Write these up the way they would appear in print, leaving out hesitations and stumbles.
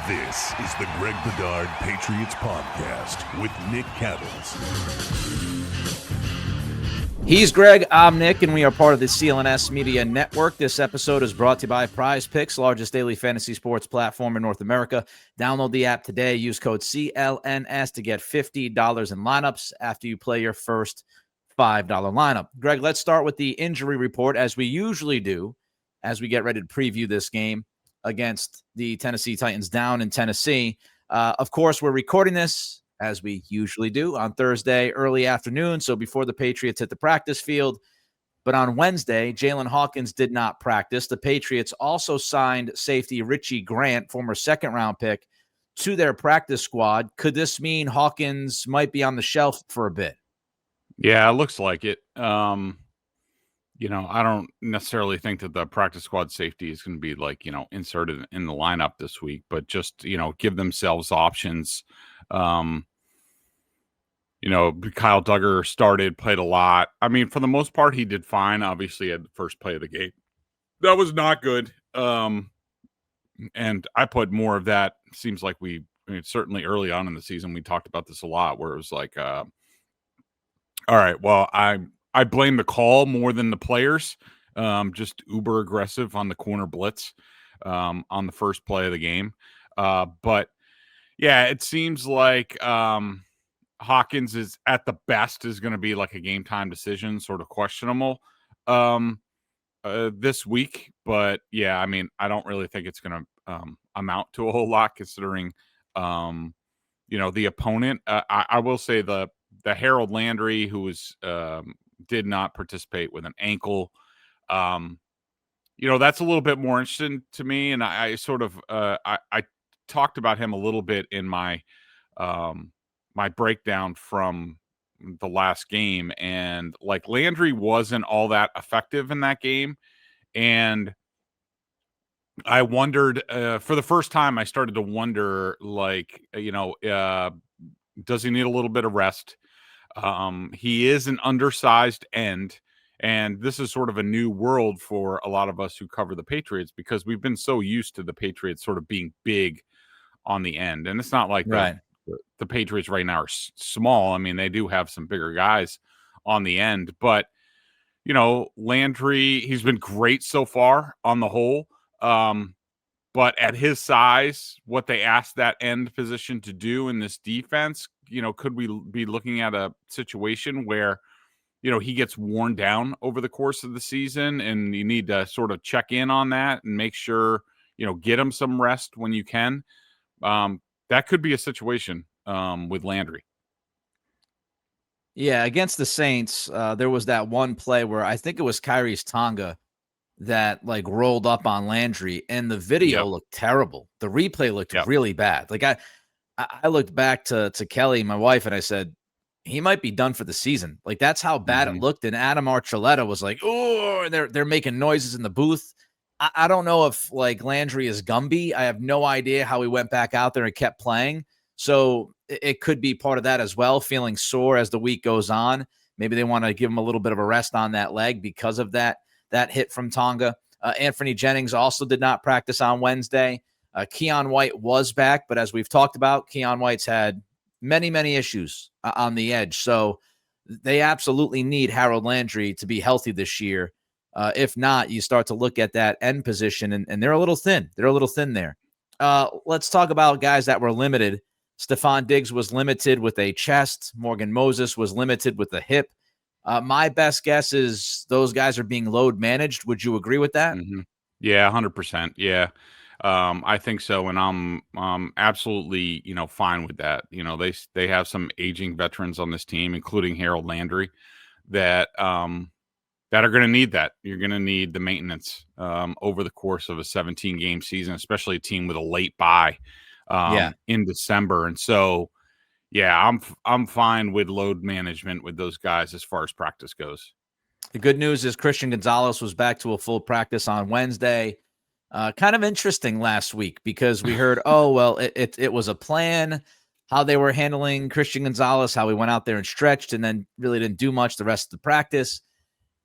This is the Greg Bedard Patriots Podcast with Nick Cattles. He's Greg, I'm Nick, and we are part of the CLNS Media Network. This episode is brought to you by PrizePicks, largest daily fantasy sports platform in North America. Download the app today. Use code CLNS to get $50 in lineups after you play your first $5 lineup. Greg, let's start with the injury report, as we usually do, as we get ready to preview this game against the Tennessee Titans down in Tennessee. Of course, we're recording this, as we usually do, on Thursday, early afternoon, so before the Patriots hit the practice field. But on Wednesday, Jalen Hawkins did not practice. The Patriots also signed safety Richie Grant, former second-round pick, to their practice squad. Could this mean Hawkins might be on the shelf for a bit? Yeah, it looks like it. I don't necessarily think that the practice squad safety is going to be inserted in the lineup this week, but just, give themselves options. Kyle Duggar started, played a lot. I mean, for the most part, he did fine. Obviously, at the first play of the game, that was not good. And I put more of that. Seems like certainly early on in the season, we talked about this a lot, where it was like, all right, well, I blame the call more than the players. Just uber aggressive on the corner blitz on the first play of the game. But yeah, it seems like Hawkins is at the best is going to be like a game time decision, sort of questionable this week. But yeah, I mean, I don't really think it's going to amount to a whole lot, considering the opponent. I will say the Harold Landry, who was did not participate with an ankle. That's a little bit more interesting to me. And I sort of I talked about him a little bit in my my breakdown from the last game. And like Landry wasn't all that effective in that game. And I wondered for the first time, I started to wonder, does he need a little bit of rest? He is an undersized end, and this is sort of a new world for a lot of us who cover the Patriots, because we've been so used to the Patriots sort of being big on the end. And it's not like the Patriots right now are small. I mean, they do have some bigger guys on the end, but Landry, he's been great so far on the whole. But at his size, what they asked that end position to do in this defense, could we be looking at a situation where, he gets worn down over the course of the season, and you need to sort of check in on that and make sure, get him some rest when you can. That could be a situation with Landry. Yeah, against the Saints, there was that one play where I think it was Kyrie's Tonga that rolled up on Landry, and the video looked terrible. The replay looked really bad. I looked back to Kelly, my wife, and I said, he might be done for the season. That's how bad it looked. And Adam Archuleta was like, oh, they're making noises in the booth. I don't know if Landry is Gumby. I have no idea how he went back out there and kept playing. So it could be part of that as well, feeling sore as the week goes on. Maybe they want to give him a little bit of a rest on that leg because of that hit from Tonga. Anthony Jennings also did not practice on Wednesday. Keon White was back, but as we've talked about, Keon White's had many, many issues on the edge. So they absolutely need Harold Landry to be healthy this year. If not, you start to look at that end position, and they're a little thin. They're a little thin there. Let's talk about guys that were limited. Stephon Diggs was limited with a chest. Morgan Moses was limited with a hip. My best guess is those guys are being load managed. Would you agree with that? Mm-hmm. Yeah, 100%. Yeah, I think so, and I'm absolutely fine with that. They have some aging veterans on this team, including Harold Landry, that are going to need that. You're going to need the maintenance over the course of a 17-game season, especially a team with a late bye in December, and so. Yeah, I'm fine with load management with those guys as far as practice goes. The good news is Christian Gonzalez was back to a full practice on Wednesday. Kind of interesting last week because we heard, it was a plan, how they were handling Christian Gonzalez, how he went out there and stretched and then really didn't do much the rest of the practice.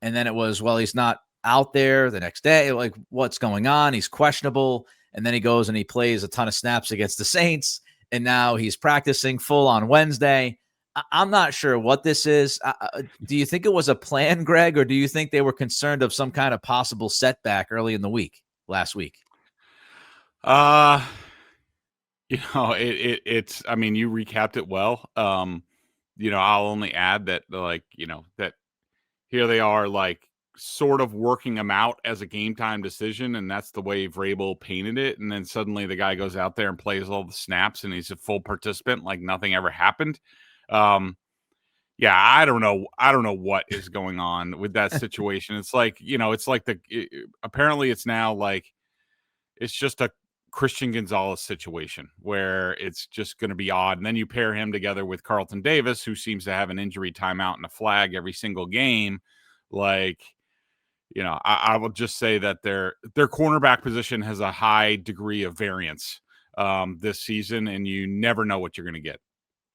And then it was, he's not out there the next day. What's going on? He's questionable. and then he goes and he plays a ton of snaps against the Saints, and now he's practicing full on Wednesday. I'm not sure what this is. Do you think it was a plan, Greg, or do you think they were concerned of some kind of possible setback early in the week, last week? It's, I mean, you recapped it well. I'll only add that, that here they are, sort of working them out as a game time decision, and that's the way Vrabel painted it. And then suddenly the guy goes out there and plays all the snaps, and he's a full participant, like nothing ever happened. I don't know what is going on with that situation. It's apparently it's now it's just a Christian Gonzalez situation where it's just going to be odd. And then you pair him together with Carlton Davis, who seems to have an injury timeout and a flag every single game. I will just say that their cornerback position has a high degree of variance this season, and you never know what you're going to get.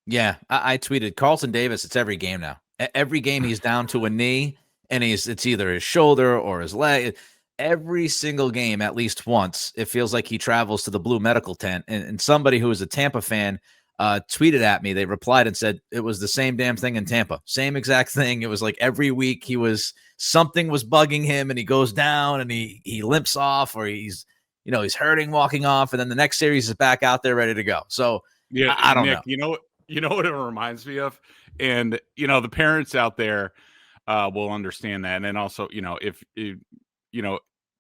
Yeah, I tweeted Carlton Davis. It's every game now. Every game he's down to a knee, and it's either his shoulder or his leg. Every single game, at least once, it feels like he travels to the blue medical tent. And somebody who is a Tampa fan tweeted at me. They replied and said it was the same damn thing in Tampa. Same exact thing. It was like every week something was bugging him, and he goes down and he limps off, or he's hurting walking off, and then the next series is back out there ready to go. So yeah, I don't Nick, know. You know what it reminds me of? And, the parents out there will understand that. And then also, if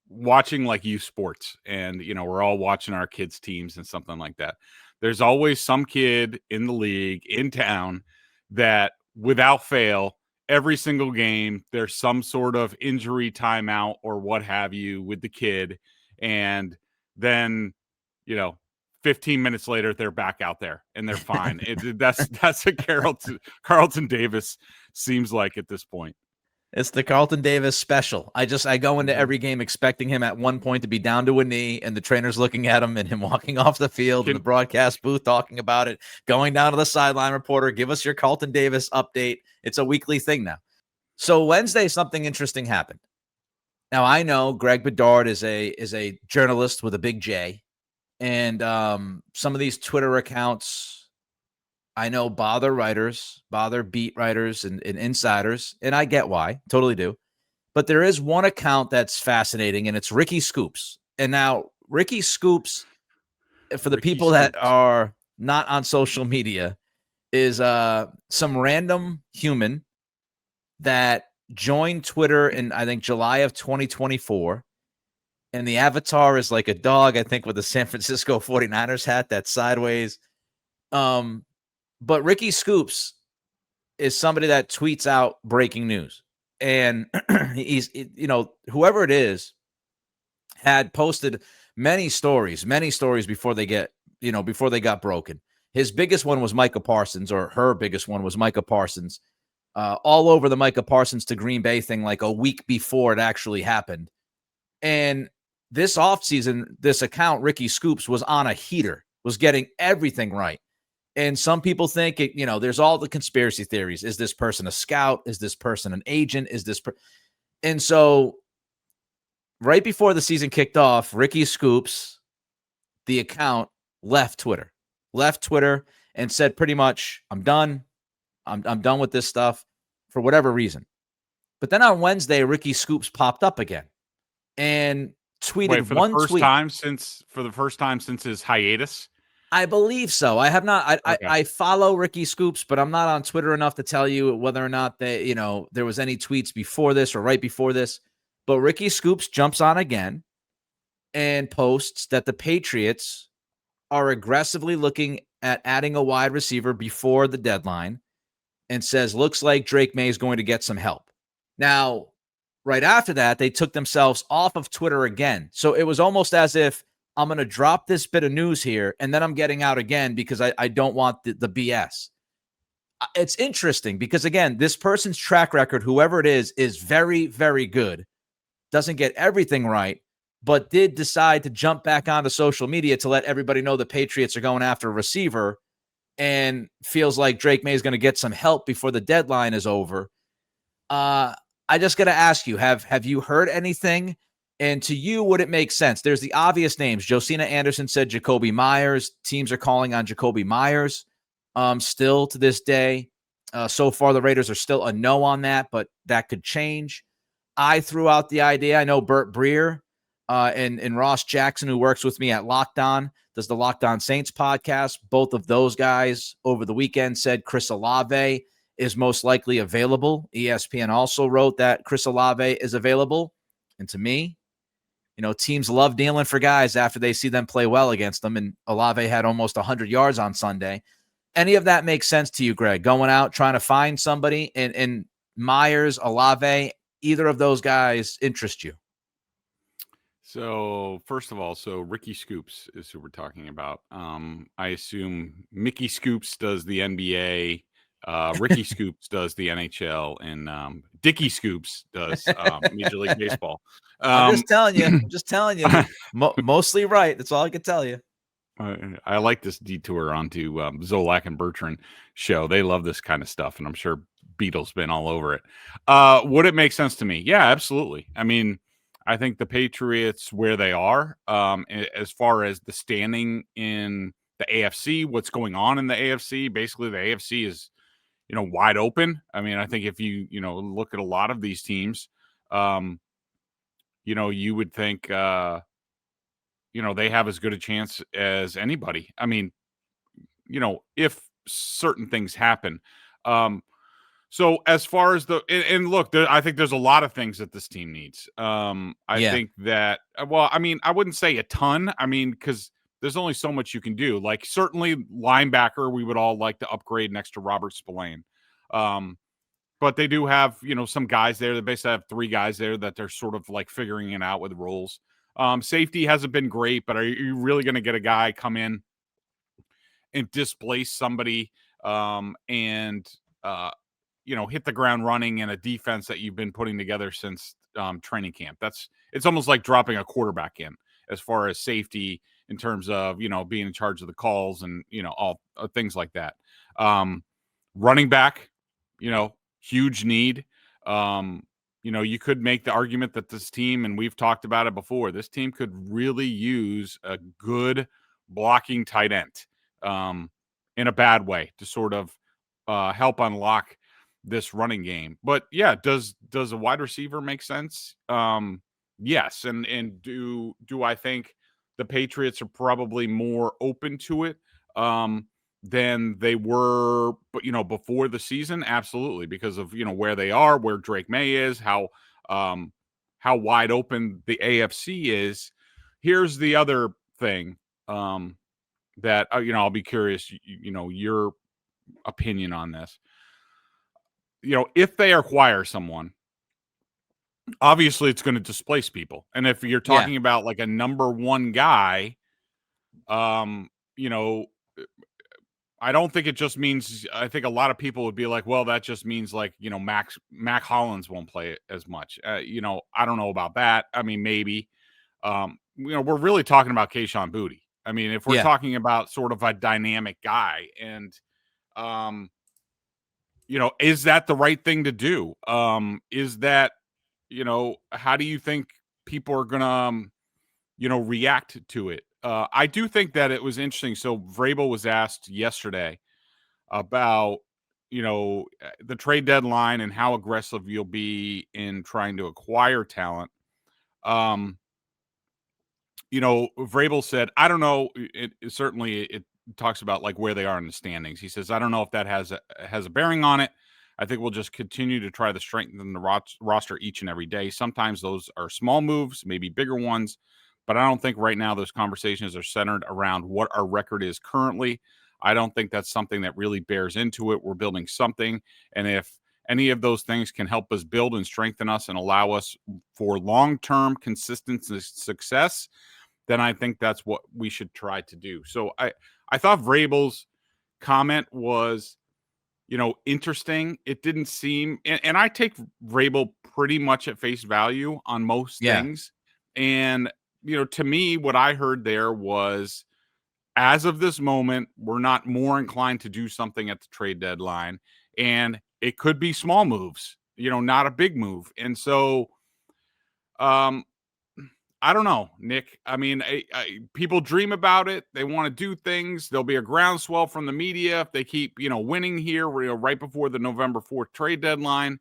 watching youth sports, and, we're all watching our kids' teams and something like that. There's always some kid in the league, in town, that without fail, every single game, there's some sort of injury timeout or what have you with the kid. And then, 15 minutes later, they're back out there and they're fine. That's a Carlton Davis seems like at this point. It's the Carlton Davis special. I go into every game expecting him at one point to be down to a knee, and the trainer's looking at him and him walking off the field and the broadcast booth talking about it, going down to the sideline reporter, give us your Carlton Davis update. It's a weekly thing now. So Wednesday, something interesting happened. Now, I know Greg Bedard is a journalist with a big J. And some of these Twitter accounts, I know, bother beat writers and insiders, and I get why, totally do. But there is one account that's fascinating, and it's Ricky Scoops. And now Ricky Scoops, for the people that are not on social media, is some random human that joined Twitter in, I think, July of 2024. And the avatar is like a dog, I think, with a San Francisco 49ers hat that's sideways. But Ricky Scoops is somebody that tweets out breaking news. And he's, whoever it is had posted many stories before they got broken. His biggest one was Micah Parsons, or her biggest one was Micah Parsons, all over the Micah Parsons to Green Bay thing like a week before it actually happened. And this offseason, this account, Ricky Scoops, was on a heater, was getting everything right. And some people think, there's all the conspiracy theories. Is this person a scout? Is this person an agent? And so right before the season kicked off, Ricky Scoops, the account, left Twitter and said pretty much, I'm done. I'm done with this stuff for whatever reason. But then on Wednesday, Ricky Scoops popped up again and tweeted for the first time since his hiatus. I believe so. I have not. I follow Ricky Scoops, but I'm not on Twitter enough to tell you whether or not there was any tweets before this or right before this. But Ricky Scoops jumps on again and posts that the Patriots are aggressively looking at adding a wide receiver before the deadline, and says, looks like Drake Maye is going to get some help. Now, right after that, they took themselves off of Twitter again. So it was almost as if I'm going to drop this bit of news here, and then I'm getting out again because I don't want the BS. It's interesting because, again, this person's track record, whoever it is very, very good. Doesn't get everything right, but did decide to jump back onto social media to let everybody know the Patriots are going after a receiver, and feels like Drake Maye is going to get some help before the deadline is over. I just got to ask you, have you heard anything And to you, would it make sense? There's the obvious names. Josina Anderson said Jacoby Myers. Teams are calling on Jacoby Myers still to this day. So far, the Raiders are still a no on that, but that could change. I threw out the idea. I know Burt Breer and Ross Jackson, who works with me at Locked On, does the Locked On Saints podcast. Both of those guys over the weekend said Chris Olave is most likely available. ESPN also wrote that Chris Olave is available. And to me, teams love dealing for guys after they see them play well against them. And Olave had almost 100 yards on Sunday. Any of that makes sense to you, Greg? Going out, trying to find somebody, and Myers, Olave, either of those guys interest you? So first of all, Ricky Scoops is who we're talking about. I assume Mickey Scoops does the NBA, Ricky Scoops does the NHL, and Dickie Scoops does Major League Baseball. I'm just telling you. Mostly right. That's all I can tell you. I like this detour onto Zolak and Bertrand show. They love this kind of stuff, and I'm sure Beatles been all over it. Would it make sense to me? Yeah, absolutely. I mean, I think the Patriots, where they are, as far as the standing in the AFC, what's going on in the AFC, basically the AFC is, wide open. I mean, I think if you look at a lot of these teams, you would think, they have as good a chance as anybody. I mean, if certain things happen. So as far as and look, I think there's a lot of things that this team needs. I think that, well, I mean, I wouldn't say a ton. I mean, because there's only so much you can do. Like certainly linebacker, we would all like to upgrade next to Robert Spillane. But they do have, some guys there. They basically have 3 guys there that they're sort of like figuring it out with roles. Safety hasn't been great, but are you really going to get a guy come in and displace somebody and hit the ground running in a defense that you've been putting together since training camp? It's almost like dropping a quarterback in as far as safety in terms of, being in charge of the calls and, all things like that. Running back, huge need. You could make the argument that this team, and we've talked about it before, this team could really use a good blocking tight end in a bad way to sort of help unlock this running game. But yeah, does a wide receiver make sense? Yes. And do I think the Patriots are probably more open to it than they were, but before the season? Absolutely, because of where they are, where Drake Maye is, how wide open the AFC is. Here's the other thing that I'll be curious, your opinion on this. If they acquire someone, obviously it's going to displace people, and if you're talking about like a number 1 guy, I don't think it just means, I think a lot of people would be like, well, that just means like, Mac Hollins won't play as much. I don't know about that. I mean, maybe, we're really talking about Kayshon Boutte. I mean, if we're talking about sort of a dynamic guy, and, is that the right thing to do? Is that, how do you think people are going to, react to it? I do think that it was interesting. So Vrabel was asked yesterday about, the trade deadline and how aggressive you'll be in trying to acquire talent. Vrabel said, I don't know. It talks about like where they are in the standings. He says, I don't know if that has a bearing on it. I think we'll just continue to try to strengthen the roster each and every day. Sometimes those are small moves, maybe bigger ones. But I don't think right now those conversations are centered around what our record is currently. I don't think that's something that really bears into it. We're building something. And if any of those things can help us build and strengthen us and allow us for long-term consistent success, then I think that's what we should try to do. So I thought Vrabel's comment was, interesting. It didn't seem, and I take Vrabel pretty much at face value on most things. And to me, what I heard there was, as of this moment, we're not more inclined to do something at the trade deadline. And it could be small moves, not a big move. And so, I don't know, Nick. I mean, people dream about it. They want to do things. There'll be a groundswell from the media if they keep, winning here right before the November 4th trade deadline.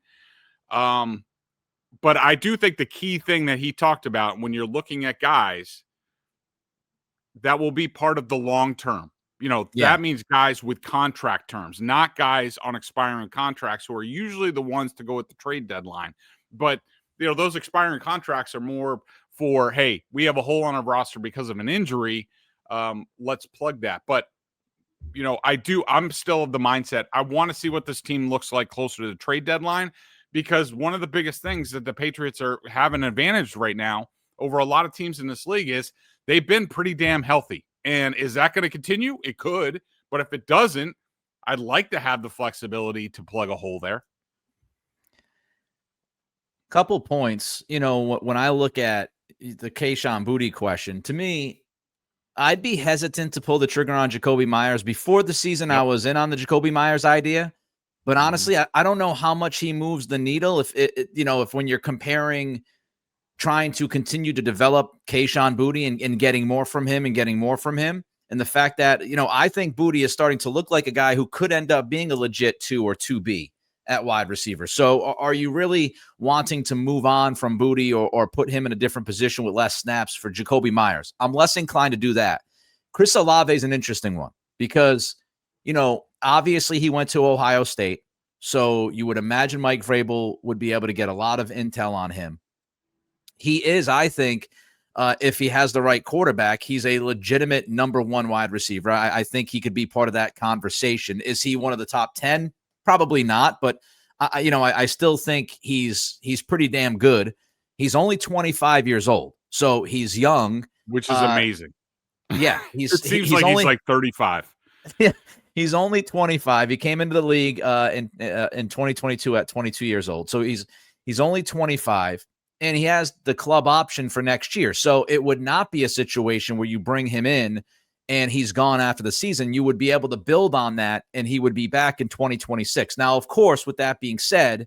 But I do think the key thing that he talked about when you're looking at guys that will be part of the long term, that means guys with contract terms, not guys on expiring contracts who are usually the ones to go at the trade deadline. But, those expiring contracts are more for, hey, we have a hole on our roster because of an injury. Let's plug that. But, I'm still of the mindset. I want to see what this team looks like closer to the trade deadline, because one of the biggest things that the Patriots have an advantage right now over a lot of teams in this league is they've been pretty damn healthy. And is that going to continue? It could. But if it doesn't, I'd like to have the flexibility to plug a hole there. Couple points. When I look at the Kayshon Boutte question, to me, I'd be hesitant to pull the trigger on Jakobi Meyers. Before the season, I was in on the Jakobi Meyers idea. But honestly, I don't know how much he moves the needle. If when you're comparing trying to continue to develop Kayshon Boutte and getting more from him and the fact that, I think Boutte is starting to look like a guy who could end up being a legit 2 or 2B at wide receiver. So are you really wanting to move on from Boutte or put him in a different position with less snaps for Jakobi Meyers? I'm less inclined to do that. Chris Olave is an interesting one because, obviously he went to Ohio State. So you would imagine Mike Vrabel would be able to get a lot of intel on him. He is, I think, if he has the right quarterback, he's a legitimate number 1 wide receiver. I think he could be part of that conversation. Is he one of the top 10? Probably not, but I still think he's pretty damn good. He's only 25 years old, so he's young, which is amazing. Yeah, it seems like he's like 35. Yeah, he's only 25. He came into the league in 2022 at 22 years old, so he's only 25, and he has the club option for next year. So it would not be a situation where you bring him in and he's gone after the season. You would be able to build on that, and he would be back in 2026. Now, of course, with that being said,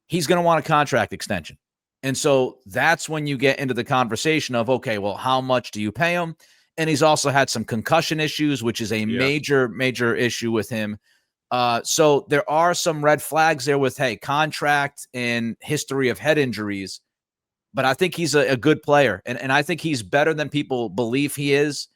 he's going to want a contract extension. And so that's when you get into the conversation of, okay, well, how much do you pay him? And he's also had some concussion issues, which is a major issue with him. So there are some red flags there with, hey, contract and history of head injuries. But I think he's a good player. And I think he's better than people believe he is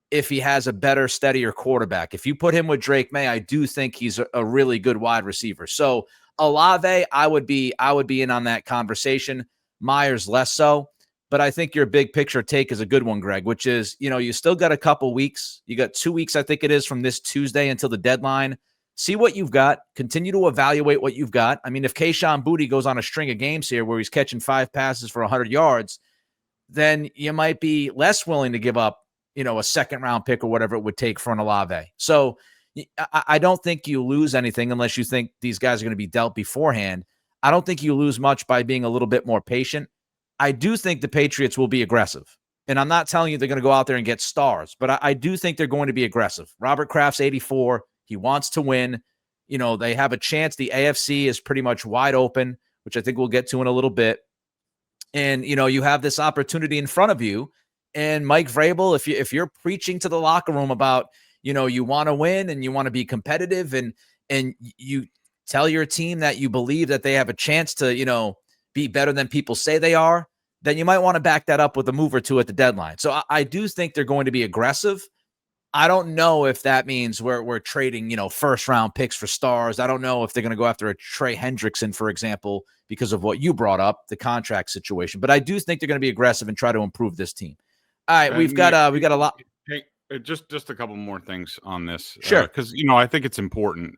if he has a better, steadier quarterback. If you put him with Drake Maye, I do think he's a really good wide receiver. So Olave, I would be in on that conversation. Myers less so. But I think your big picture take is a good one, Greg, which is, you still got a couple weeks. You got 2 weeks, I think it is, from this Tuesday until the deadline. See what you've got. Continue to evaluate what you've got. I mean, if Kayshon Boutte goes on a string of games here where he's catching 5 passes for 100 yards, then you might be less willing to give up, a second-round pick or whatever it would take for an Olave. So I don't think you lose anything unless you think these guys are going to be dealt beforehand. I don't think you lose much by being a little bit more patient. I do think the Patriots will be aggressive. And I'm not telling you they're going to go out there and get stars, but I do think they're going to be aggressive. Robert Kraft's 84. He wants to win. They have a chance. The AFC is pretty much wide open, which I think we'll get to in a little bit. And, you have this opportunity in front of you. And Mike Vrabel, if you're preaching to the locker room about, you want to win and you want to be competitive and you tell your team that you believe that they have a chance to, be better than people say they are, then you might want to back that up with a move or two at the deadline. So I do think they're going to be aggressive. I don't know if that means we're trading, first round picks for stars. I don't know if they're going to go after a Trey Hendrickson, for example, because of what you brought up, the contract situation. But I do think they're going to be aggressive and try to improve this team. All right, we've got a lot. Hey, just a couple more things on this. Sure. Because, I think it's important.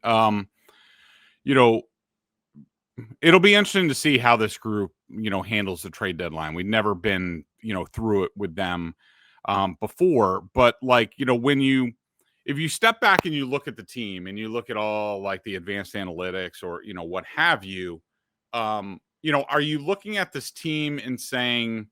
It'll be interesting to see how this group, handles the trade deadline. We've never been, through it with them before. But if you step back and you look at the team and you look at all like the advanced analytics or, what have you, are you looking at this team and saying,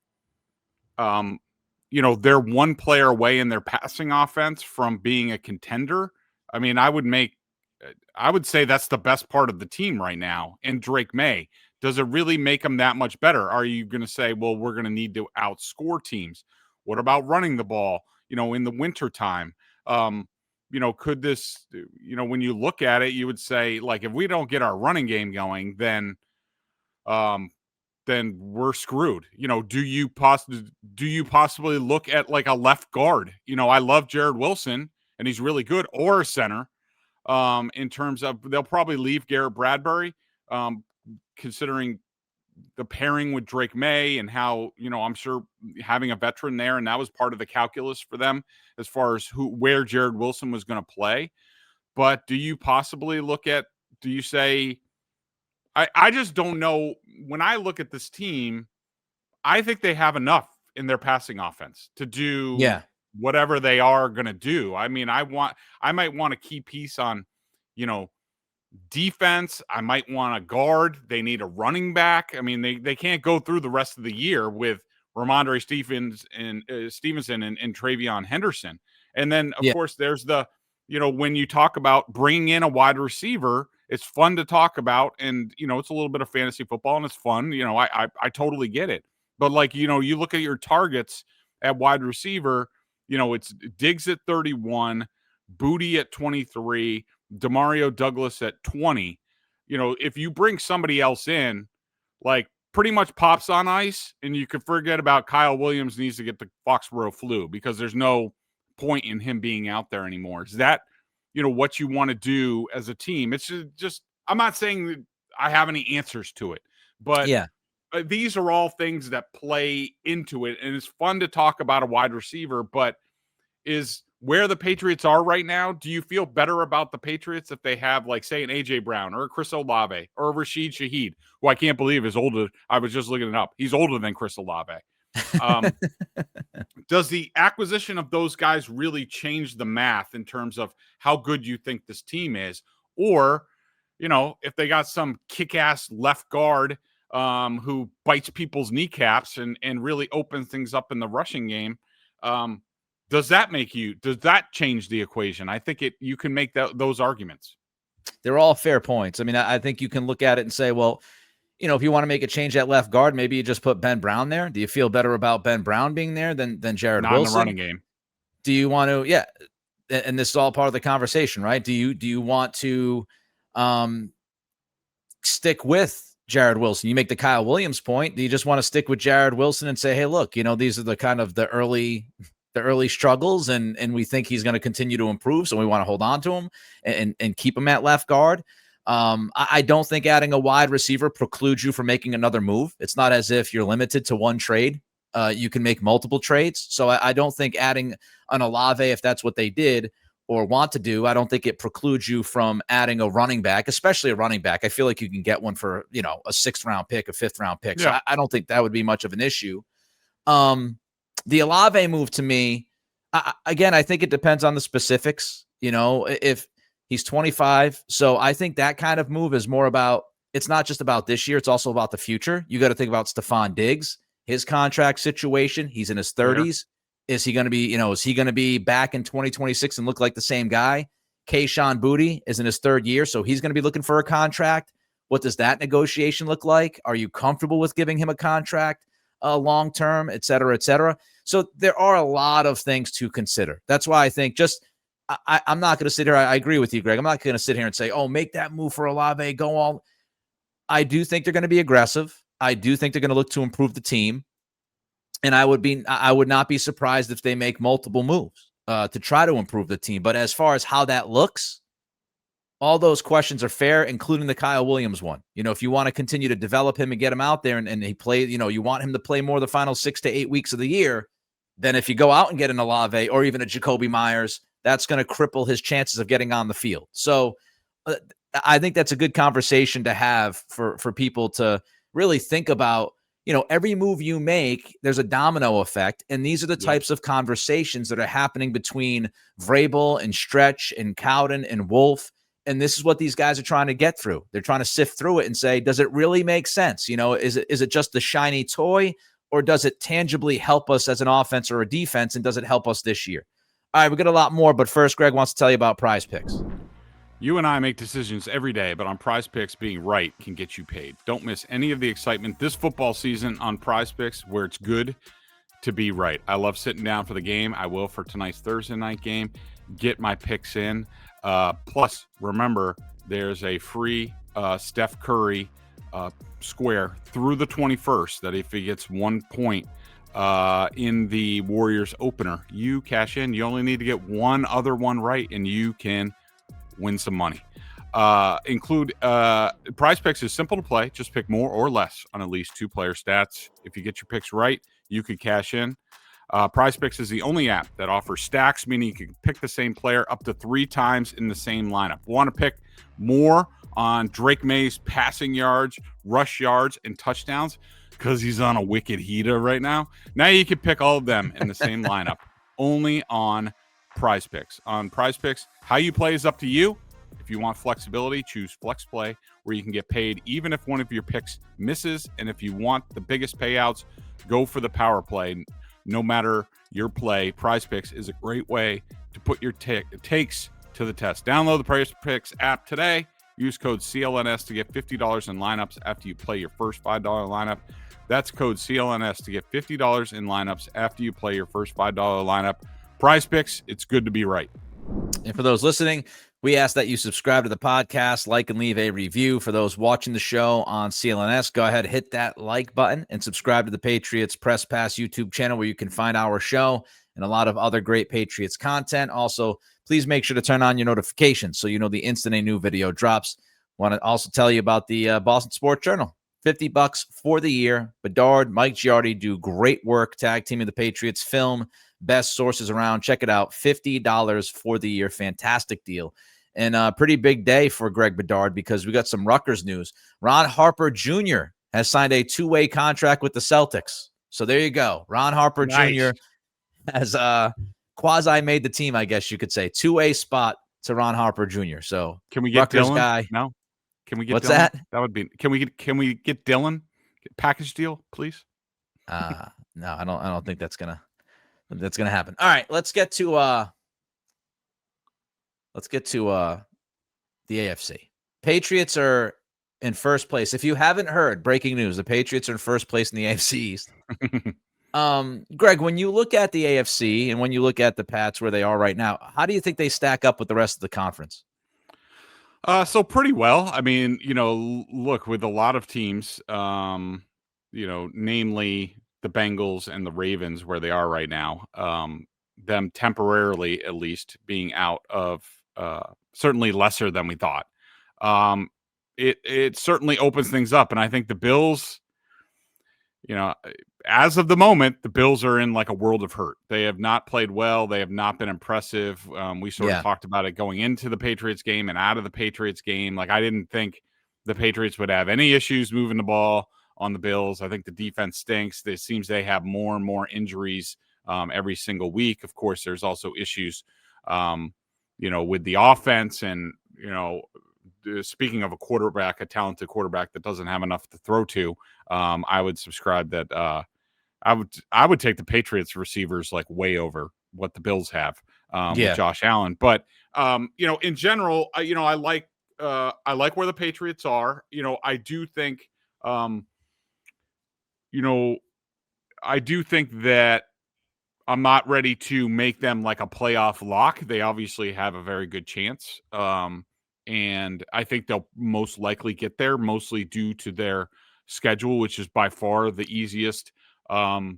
they're one player away in their passing offense from being a contender? I mean, I would say that's the best part of the team right now. And Drake Maye, Does it really make them that much better? Are you going to say, well, we're going to need to outscore teams? What about running the ball, in the wintertime? Could this, when you look at it, you would say, like, if we don't get our running game going, then we're screwed. Do you possibly look at like a left guard? I love Jared Wilson and he's really good, or a center. In terms of, they'll probably leave Garrett Bradbury, considering the pairing with Drake Maye and how, I'm sure having a veteran there, and that was part of the calculus for them as far as where Jared Wilson was going to play. But do you possibly do you say, I just don't know. When I look at this team, I think they have enough in their passing offense to do whatever they are going to do. I mean, I might want a key piece on, defense. I might want a guard. They need a running back. I mean, they can't go through the rest of the year with Ramondre Stevenson and Travion Henderson. And then, of course, there's the, when you talk about bringing in a wide receiver, it's fun to talk about. And, it's a little bit of fantasy football and it's fun. I totally get it. But like, you look at your targets at wide receiver, it's Diggs at 31, Booty at 23, Demario Douglas at 20. If you bring somebody else in, like, pretty much pops on ice, and you could forget about Kyle Williams needs to get the Foxborough flu because there's no point in him being out there anymore. Is that, what you want to do as a team? It's just, I'm not saying that I have any answers to it, but these are all things that play into it. And it's fun to talk about a wide receiver, but is where the Patriots are right now, do you feel better about the Patriots if they have, like, say, an A.J. Brown or a Chris Olave or a Rashid Shaheed, who I can't believe is older. I was just looking it up. He's older than Chris Olave. Does the acquisition of those guys really change the math in terms of how good you think this team is? Or, if they got some kick-ass left guard who bites people's kneecaps and really opens things up in the rushing game, does that change the equation? I think you can make those arguments. They're all fair points. I mean, I think you can look at it and say, well, if you want to make a change at left guard, maybe you just put Ben Brown there. Do you feel better about Ben Brown being there than Jared Wilson? Not in the running game. Do you want to? Yeah. And this is all part of the conversation, right? Do you want to stick with Jared Wilson? You make the Kyle Williams point. Do you just want to stick with Jared Wilson and say, hey, look, these are the kind of the early struggles, and we think he's going to continue to improve, so we want to hold on to him and keep him at left guard. I don't think adding a wide receiver precludes you from making another move. It's not as if you're limited to one trade. You can make multiple trades. So I don't think adding an Olave, if that's what they did or want to do, I don't think it precludes you from adding a running back, especially a running back. I feel like you can get one for, a 6th round pick, a 5th round pick. So I don't think that would be much of an issue. The Olave move, to me, again, I think it depends on the specifics. If he's 25, so I think that kind of move is more about, it's not just about this year, it's also about the future. You got to think about Stephon Diggs, his contract situation. He's in his 30s. Is he going to be back in 2026 and look like the same guy? Kayshon Boutte is in his 3rd year, so he's going to be looking for a contract. What does that negotiation look like? Are you comfortable with giving him a contract long term, et cetera, et cetera? So there are a lot of things to consider. That's why I think I'm not going to sit here. I agree with you, Greg. I'm not going to sit here and say, oh, make that move for Olave, go all. I do think they're going to be aggressive. I do think they're going to look to improve the team. And I would not be surprised if they make multiple moves to try to improve the team. But as far as how that looks, all those questions are fair, including the Kyle Williams one. If you want to continue to develop him and get him out there and he play, you want him to play more the final 6 to 8 weeks of the year, then if you go out and get an Olave or even a Jacoby Myers, that's going to cripple his chances of getting on the field. So I think that's a good conversation to have for people to really think about. Every move you make, there's a domino effect. And these are the types of conversations that are happening between Vrabel and Stretch and Cowden and Wolf. And this is what these guys are trying to get through. They're trying to sift through it and say, does it really make sense? Is it just the shiny toy, or does it tangibly help us as an offense or a defense? And does it help us this year? All right, we got a lot more, but first, Greg wants to tell you about PrizePicks. You and I make decisions every day, but on PrizePicks, being right can get you paid. Don't miss any of the excitement this football season on PrizePicks, where it's good to be right. I love sitting down for the game. I will for tonight's Thursday night game. Get my picks in. Plus, remember, there's a free Steph Curry square through the 21st that if he gets 1 point in the Warriors opener, you cash in. You only need to get one other one right, and you can win some money. PrizePicks is simple to play. Just pick more or less on at least 2 player stats. If you get your picks right, you could cash in. PrizePicks is the only app that offers stacks, meaning you can pick the same player up to 3 times in the same lineup. Want to pick more on Drake Maye's passing yards, rush yards, and touchdowns because he's on a wicked heater right now? Now you can pick all of them in the same lineup, only on PrizePicks. On PrizePicks, how you play is up to you. If you want flexibility, choose Flex Play, where you can get paid even if one of your picks misses. And if you want the biggest payouts, go for the power play. No matter your play, PrizePicks is a great way to put your takes to the test. Download the PrizePicks app today. Use code CLNS to get $50 in lineups after you play your first $5 lineup. That's code CLNS to get $50 in lineups after you play your first $5 lineup. PrizePicks, it's good to be right. And for those listening, we ask that you subscribe to the podcast, like and leave a review. For those watching the show on CLNS, go ahead, hit that like button and subscribe to the Patriots Press Pass YouTube channel, where you can find our show and a lot of other great Patriots content. Also, please make sure to turn on your notifications so you know the instant a new video drops. Want to also tell you about the Boston Sports Journal. $50 for the year. Bedard, Mike Giardi do great work tag teaming the Patriots. Film, best sources around. Check it out. $50 for the year. Fantastic deal. And a pretty big day for Greg Bedard because we got some Rutgers news. Ron Harper Jr. has signed a 2-way contract with the Celtics. So there you go. Ron Harper Jr. has quasi made the team, I guess you could say. 2-way spot to Ron Harper Jr. So can we get Rutgers Dylan? Guy. No. Can we get What's Dylan? that? That would be. Can we get Dylan? Package deal, please. No, I don't think that's gonna happen. All right, let's get to the AFC. Patriots are in first place. If you haven't heard, breaking news: the Patriots are in first place in the AFC East. Greg, when you look at the AFC and when you look at the Pats where they are right now, how do you think they stack up with the rest of the conference? So pretty well. I mean, look, with a lot of teams, namely the Bengals and the Ravens, where they are right now, them temporarily at least being out of certainly lesser than we thought. It certainly opens things up. And I think the Bills, as of the moment, the Bills are in like a world of hurt. They have not played well. They have not been impressive. We sort of talked about it going into the Patriots game and out of the Patriots game. Like, I didn't think the Patriots would have any issues moving the ball on the Bills. I think the defense stinks. It seems they have more and more injuries every single week. Of course, there's also issues, with the offense and, speaking of a talented quarterback that doesn't have enough to throw to, I would subscribe that I would take the Patriots receivers like way over what the Bills have with Josh Allen. But in general, I like where the Patriots are. I do think that I'm not ready to make them like a playoff lock. They obviously have a very good chance. And I think they'll most likely get there, mostly due to their schedule, which is by far the easiest, in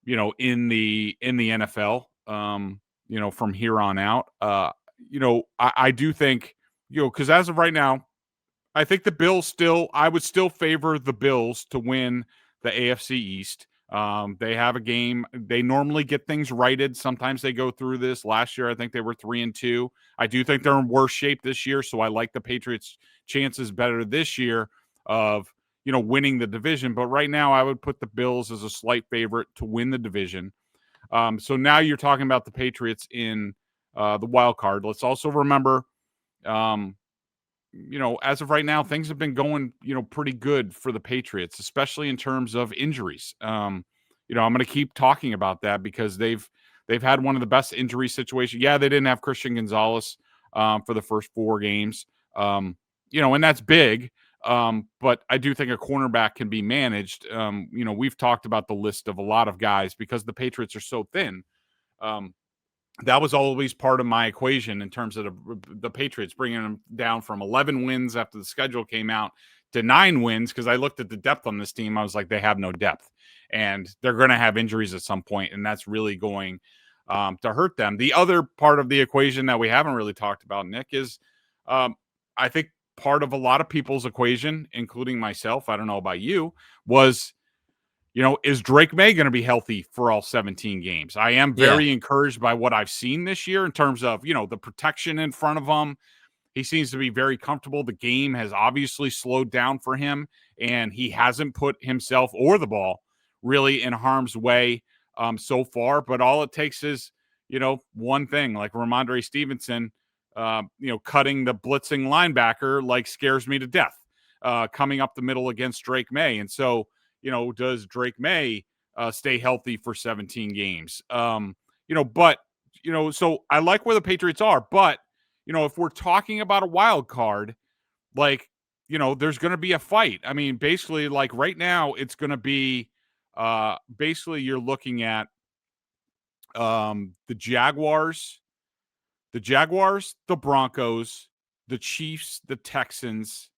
the NFL, from here on out. I do think, because as of right now, I think the Bills I would still favor the Bills to win the AFC East. They have a game. They normally get things righted. Sometimes they go through this. Last year, I think they were 3-2. I do think they're in worse shape this year, so I like the Patriots' chances better this year of, winning the division. But right now, I would put the Bills as a slight favorite to win the division. So now you're talking about the Patriots in the wild card. Let's also remember, as of right now, things have been going, pretty good for the Patriots, especially in terms of injuries. I'm going to keep talking about that because they've had one of the best injury situations. Yeah, they didn't have Christian Gonzalez for the first 4 games. And that's big. But I do think a cornerback can be managed. We've talked about the list of a lot of guys because the Patriots are so thin. That was always part of my equation in terms of the Patriots, bringing them down from 11 wins after the schedule came out to 9 wins. Because I looked at the depth on this team. I was like, they have no depth and they're going to have injuries at some point, and that's really going to hurt them. The other part of the equation that we haven't really talked about, Nick, is I think part of a lot of people's equation, including myself, I don't know about you, was, is Drake Maye going to be healthy for all 17 games? I am very encouraged by what I've seen this year in terms of, the protection in front of him. He seems to be very comfortable. The game has obviously slowed down for him, and he hasn't put himself or the ball really in harm's way so far. But all it takes is, one thing, like Ramondre Stevenson, cutting the blitzing linebacker scares me to death coming up the middle against Drake Maye. And so, does Drake Maye stay healthy for 17 games? So I like where the Patriots are, but, if we're talking about a wild card, there's going to be a fight. I mean, basically, right now, it's going to be basically you're looking at the Jaguars, the Broncos, the Chiefs, the Texans.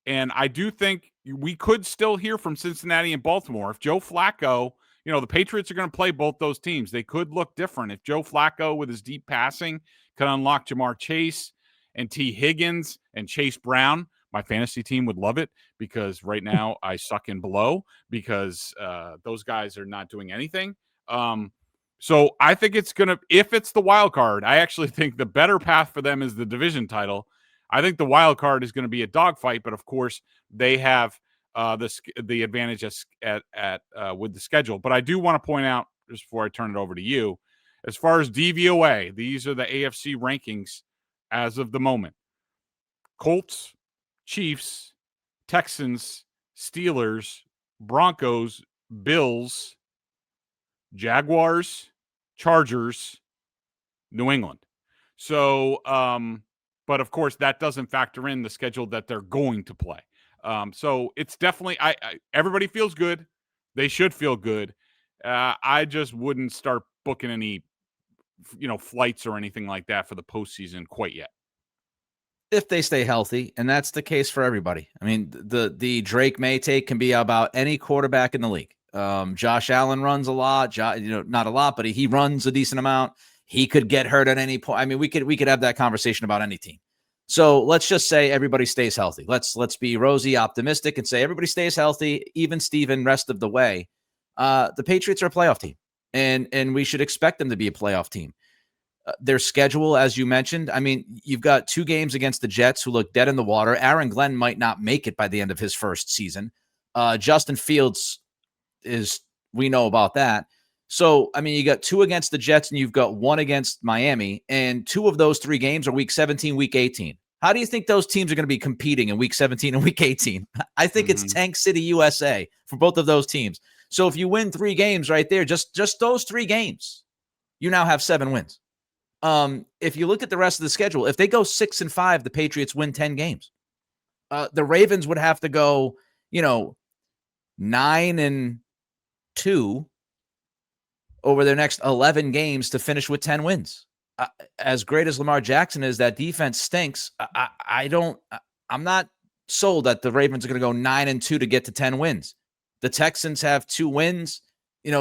And I do think we could still hear from Cincinnati and Baltimore. If Joe Flacco, the Patriots are going to play both those teams. They could look different. If Joe Flacco with his deep passing can unlock Jamar Chase and T. Higgins and Chase Brown, my fantasy team would love it because right now I suck in below because those guys are not doing anything. So I think it's going to, if it's the wild card, I actually think the better path for them is the division title. I think the wild card is going to be a dogfight, but of course they have the advantage with the schedule. But I do want to point out, just before I turn it over to you, as far as DVOA, these are the AFC rankings as of the moment. Colts, Chiefs, Texans, Steelers, Broncos, Bills, Jaguars, Chargers, New England. So, but of course, that doesn't factor in the schedule that they're going to play. So it's definitely, everybody feels good. They should feel good. I just wouldn't start booking any, flights or anything like that for the postseason quite yet. If they stay healthy, and that's the case for everybody. I mean, the Drake Maye take can be about any quarterback in the league. Josh Allen runs a lot, not a lot, but he runs a decent amount. He could get hurt at any point. I mean, we could have that conversation about any team. So let's just say everybody stays healthy. Let's be rosy, optimistic, and say everybody stays healthy, even Steven, rest of the way. The Patriots are a playoff team, and we should expect them to be a playoff team. Their schedule, as you mentioned, I mean, you've got 2 games against the Jets who look dead in the water. Aaron Glenn might not make it by the end of his first season. Justin Fields we know about that. So, I mean, you got 2 against the Jets and you've got 1 against Miami, and 2 of those 3 games are week 17, week 18. How do you think those teams are going to be competing in week 17 and week 18? I think it's Tank City, USA for both of those teams. So if you win 3 games right there, just those 3 games, you now have 7 wins. If you look at the rest of the schedule, if they go 6-5, the Patriots win 10 games. The Ravens would have to go, 9-2 over their next 11 games to finish with 10 wins. As great as Lamar Jackson is, that defense stinks. I'm not sold that the Ravens are going to go 9-2 to get to 10 wins. The Texans have 2 wins,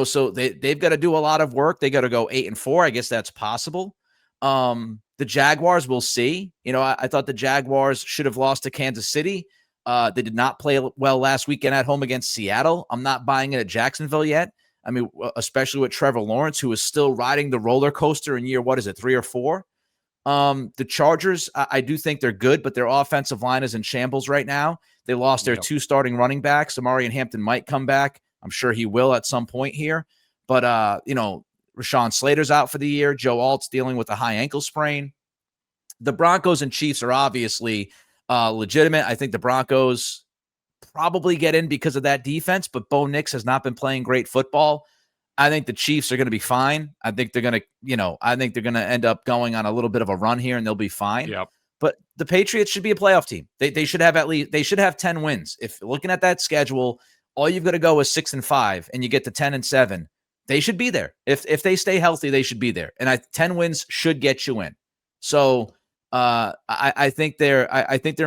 so they've got to do a lot of work. They got to go 8-4. I guess that's possible. The Jaguars, we'll see. I thought the Jaguars should have lost to Kansas City. They did not play well last weekend at home against Seattle. I'm not buying it at Jacksonville yet. I mean, especially with Trevor Lawrence, who is still riding the roller coaster in year, 3 or 4? The Chargers, I do think they're good, but their offensive line is in shambles right now. They lost their 2 starting running backs. Amari and Hampton might come back. I'm sure he will at some point here. But, Rashawn Slater's out for the year. Joe Alt's dealing with a high ankle sprain. The Broncos and Chiefs are obviously legitimate. I think the Broncos probably get in because of that defense, but Bo Nix has not been playing great football. I think the Chiefs are going to be fine. I think they're going to end up going on a little bit of a run here and they'll be fine. Yep. But the Patriots should be a playoff team. They should have 10 wins. If looking at that schedule, all you've got to go is 6-5 and you get to 10-7. They should be there. If they stay healthy, they should be there. And 10 wins should get you in. So I think they're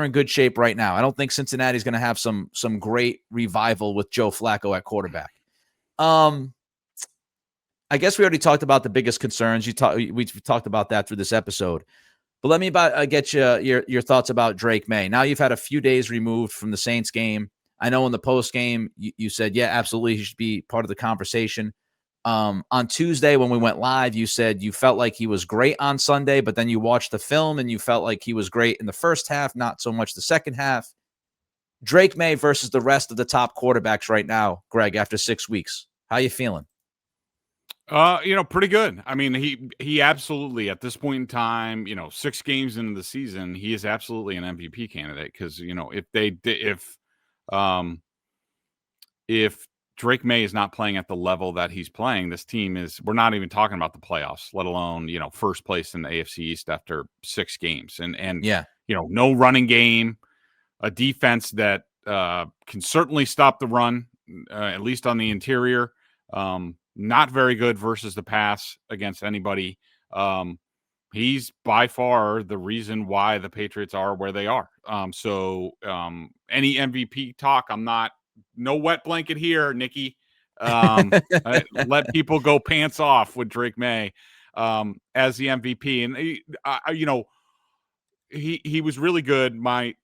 in good shape right now. I don't think Cincinnati's going to have some great revival with Joe Flacco at quarterback. I guess we already talked about the biggest concerns. We've talked about that through this episode. But let me get your thoughts about Drake Maye. Now you've had a few days removed from the Saints game. I know in the post game you said, yeah, absolutely, he should be part of the conversation. On Tuesday when we went live, you said you felt like he was great on Sunday, but then you watched the film and you felt like he was great in the first half, not so much the second half. Drake Maye versus the rest of the top quarterbacks right now, Greg, after 6 weeks. How you feeling? Pretty good. I mean, he absolutely, at this point in time, 6 games into the season, he is absolutely an MVP candidate because, if Drake Maye is not playing at the level that he's playing, this team we're not even talking about the playoffs, let alone, first place in the AFC East after 6 games. And yeah, no running game, a defense that can certainly stop the run, at least on the interior. Not very good versus the pass against anybody. He's by far the reason why the Patriots are where they are. So any MVP talk, no wet blanket here, Nikki. Let people go pants off with Drake Maye as the MVP. And he was really good. My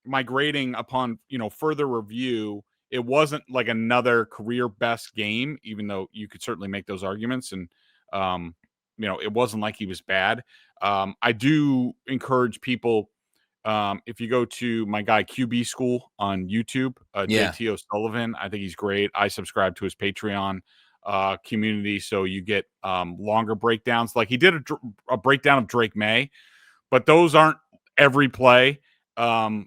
my grading upon further review, it wasn't like another career best game, even though you could certainly make those arguments. And it wasn't like he was bad. I do encourage people, if you go to my guy QB School on YouTube, JT O'Sullivan, I think he's great. I subscribe to his Patreon community, so you get longer breakdowns. Like he did a breakdown of Drake Maye, but those aren't every play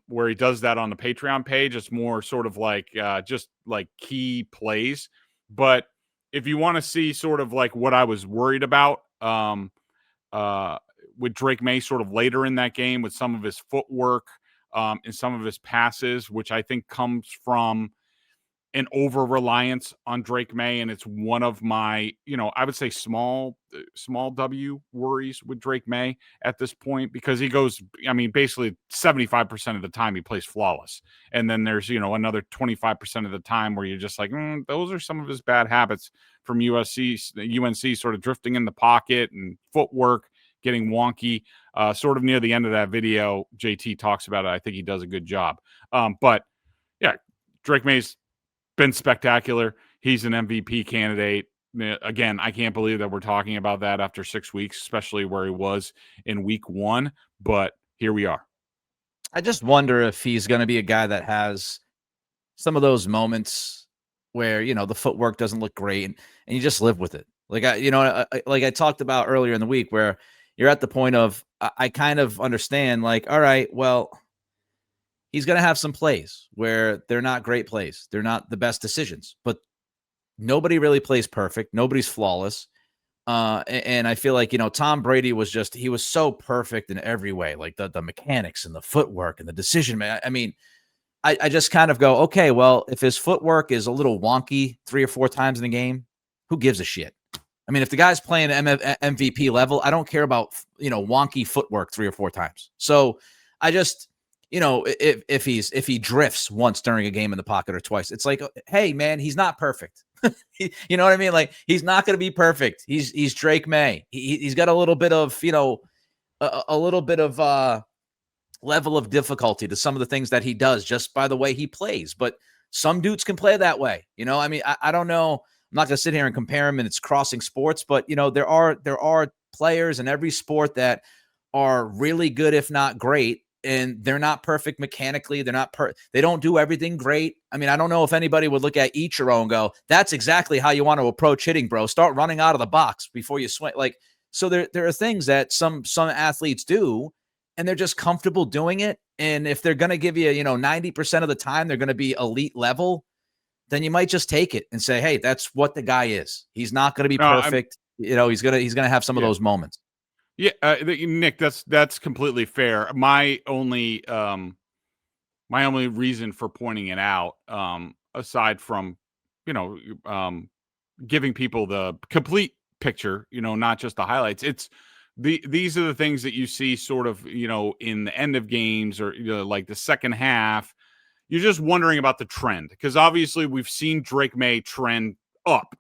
where he does that on the Patreon page. It's more sort of like just like key plays. But if you want to see sort of like what I was worried about with Drake Maye sort of later in that game with some of his footwork and some of his passes, which I think comes from an over-reliance on Drake Maye, and it's one of my, I would say small W worries with Drake Maye at this point, because he goes, basically 75% of the time he plays flawless. And then there's, another 25% of the time where you're just like, those are some of his bad habits from UNC sort of drifting in the pocket and footwork getting wonky. Sort of near the end of that video, JT talks about it. I think he does a good job. But yeah, Drake Maye's been spectacular. He's an MVP candidate. Again, I can't believe that we're talking about that after 6 weeks, especially where he was in week 1. But here we are. I just wonder if he's going to be a guy that has some of those moments where, the footwork doesn't look great and you just live with it. Like, like I talked about earlier in the week, where you're at the point of, I kind of understand, like, all right, well, he's going to have some plays where they're not great plays. They're not the best decisions, but nobody really plays perfect. Nobody's flawless. And I feel like, Tom Brady he was so perfect in every way, like the mechanics and the footwork and the decision, man. I just kind of go, okay, well, if his footwork is a little wonky 3 or 4 times in the game, who gives a shit? If the guy's playing MVP level, I don't care about, wonky footwork 3 or 4 times. So I just, if he drifts once during a game in the pocket or twice, it's like, hey man, he's not perfect. You know what I mean? Like, he's not going to be perfect. He's Drake Maye. He's got a little bit of, a little bit of level of difficulty to some of the things that he does just by the way he plays. But some dudes can play that way. I don't know. I'm not going to sit here and compare him, and it's crossing sports, but there are players in every sport that are really good, if not great. And they're not perfect mechanically. They don't do everything great. I don't know if anybody would look at Ichiro and go, that's exactly how you want to approach hitting, bro. Start running out of the box before you swing. Like, so there are things that some athletes do, and they're just comfortable doing it. And if they're going to give you, 90% of the time, they're going to be elite level, then you might just take it and say, hey, that's what the guy is. He's not going to be No, perfect. He's gonna have some of those moments. Yeah, Nick, that's completely fair. My only reason for pointing it out, aside from, you know, giving people the complete picture, not just the highlights. It's these are the things that you see sort of, in the end of games or like the second half. You're just wondering about the trend because obviously we've seen Drake Maye trend up,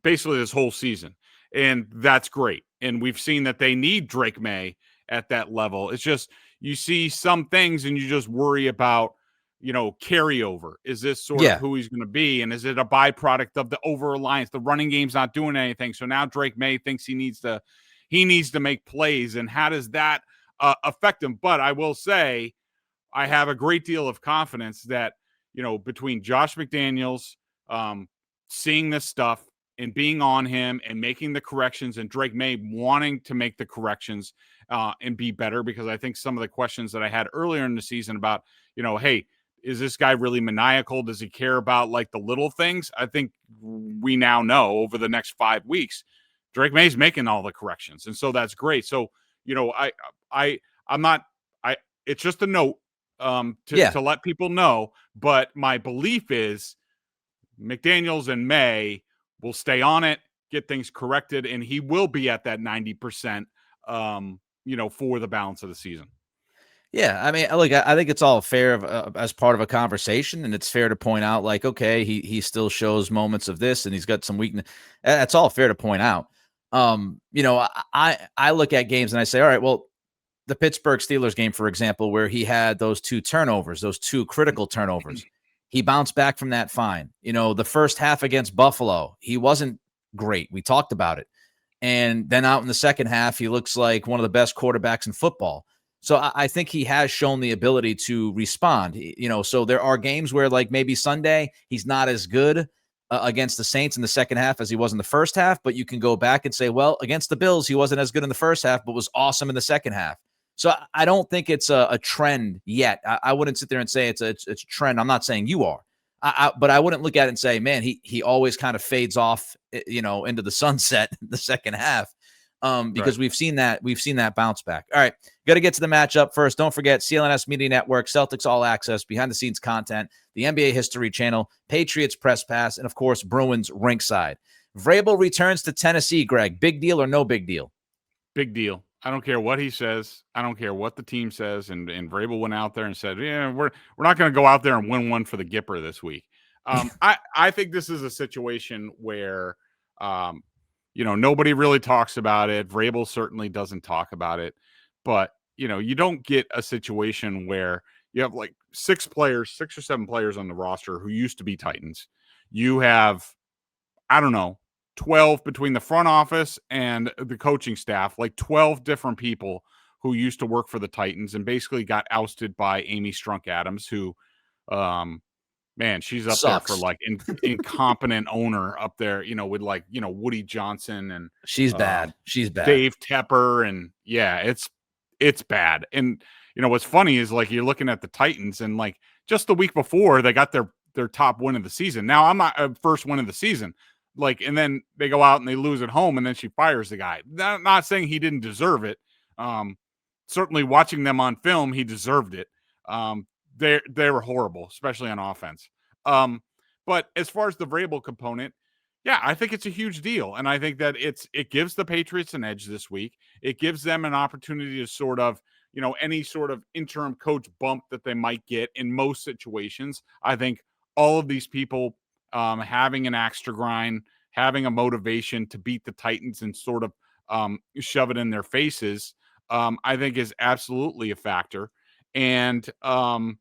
basically this whole season, and that's great. And we've seen that they need Drake Maye at that level. It's just you see some things and you just worry about, carryover. Is this sort of who he's going to be? And is it a byproduct of the over reliance? The running game's not doing anything. So now Drake Maye thinks he needs to make plays. And how does that affect him? But I will say, I have a great deal of confidence that, between Josh McDaniels seeing this stuff and being on him and making the corrections, and Drake Maye wanting to make the corrections and be better, because I think some of the questions that I had earlier in the season about, hey, is this guy really maniacal? Does he care about like the little things? I think we now know over the next 5 weeks, Drake Maye's making all the corrections. And so that's great. So, it's just a note to let people know, but my belief is McDaniels and Maye will stay on it, get things corrected, and he will be at that 90%, for the balance of the season. Yeah, I mean, look, I think it's all fair as part of a conversation, and it's fair to point out, like, okay, he still shows moments of this, and he's got some weakness. That's all fair to point out. I look at games and I say, all right, well, the Pittsburgh Steelers game, for example, where he had those 2 turnovers, those 2 critical turnovers, he bounced back from that fine. The first half against Buffalo, he wasn't great. We talked about it. And then out in the second half, he looks like one of the best quarterbacks in football. So I think he has shown the ability to respond. So there are games where, like, maybe Sunday, he's not as good against the Saints in the second half as he was in the first half, but you can go back and say, well, against the Bills, he wasn't as good in the first half, but was awesome in the second half. So I don't think it's a trend yet. I wouldn't sit there and say it's a trend. I'm not saying you are, but I wouldn't look at it and say, man, he always kind of fades off, into the sunset in the second half. Because right. we've seen that bounce back. All right, got to get to the matchup first. Don't forget CLNS Media Network, Celtics All Access, behind the scenes content, the NBA History Channel, Patriots Press Pass, and of course Bruins Rinkside. Vrabel returns to Tennessee. Greg, big deal or no big deal? Big deal. I don't care what he says. I don't care what the team says. And Vrabel went out there and said, "Yeah, we're not going to go out there and win one for the Gipper this week." I think this is a situation where, nobody really talks about it. Vrabel certainly doesn't talk about it, but you don't get a situation where you have like 6 or 7 players on the roster who used to be Titans. You have, I don't know, 12 between the front office and the coaching staff, like 12 different people who used to work for the Titans and basically got ousted by Amy Strunk Adams, who, man, she's up Sucks. there for like incompetent owner up there, with like, Woody Johnson and She's bad. She's bad. Dave Tepper. And yeah, it's bad. And, what's funny is like, you're looking at the Titans and like just the week before they got their top win of the season. Now I'm not first win of the season. Like, and then they go out and they lose at home, and then she fires the guy. Not saying he didn't deserve it. Certainly watching them on film, he deserved it. They were horrible, especially on offense. But as far as the Vrabel component, yeah, I think it's a huge deal. And I think that it gives the Patriots an edge this week. It gives them an opportunity to sort of, any sort of interim coach bump that they might get in most situations. I think all of these people having an axe to grind, having a motivation to beat the Titans and sort of shove it in their faces, I think is absolutely a factor. And but